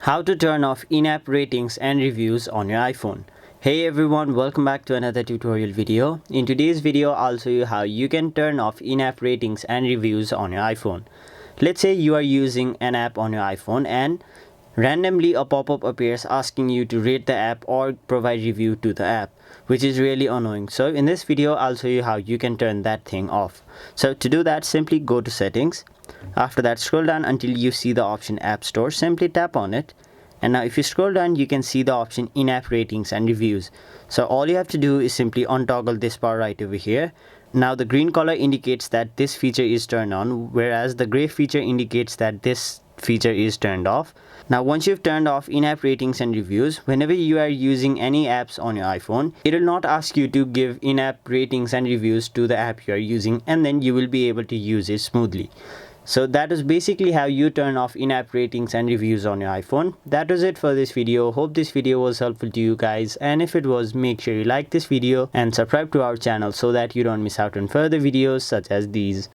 How to turn off in-app ratings and reviews on your iPhone. Hey everyone, welcome back to another tutorial video. In today's video, I'll show you how you can turn off in-app ratings and reviews on your iPhone. Let's say you are using an app on your iPhone and randomly a pop-up appears asking you to rate the app or provide review to the app, which is really annoying. So in this video, I'll show you how you can turn that thing off. So to do that, simply go to settings. After that, scroll down until you see the option App Store. Simply tap on it. And now if you scroll down, you can see the option in-app ratings and reviews. So all you have to do is simply untoggle this bar right over here. Now the green color indicates that this feature is turned on, whereas the gray feature indicates that this feature is turned off. Now once you've turned off in-app ratings and reviews, whenever you are using any apps on your iPhone, it will not ask you to give in-app ratings and reviews to the app you are using, and then you will be able to use it smoothly. So that is basically how you turn off in-app ratings and reviews on your iPhone. That was it for this video. Hope this video was helpful to you guys, and if it was, make sure you like this video and subscribe to our channel so that you don't miss out on further videos such as these.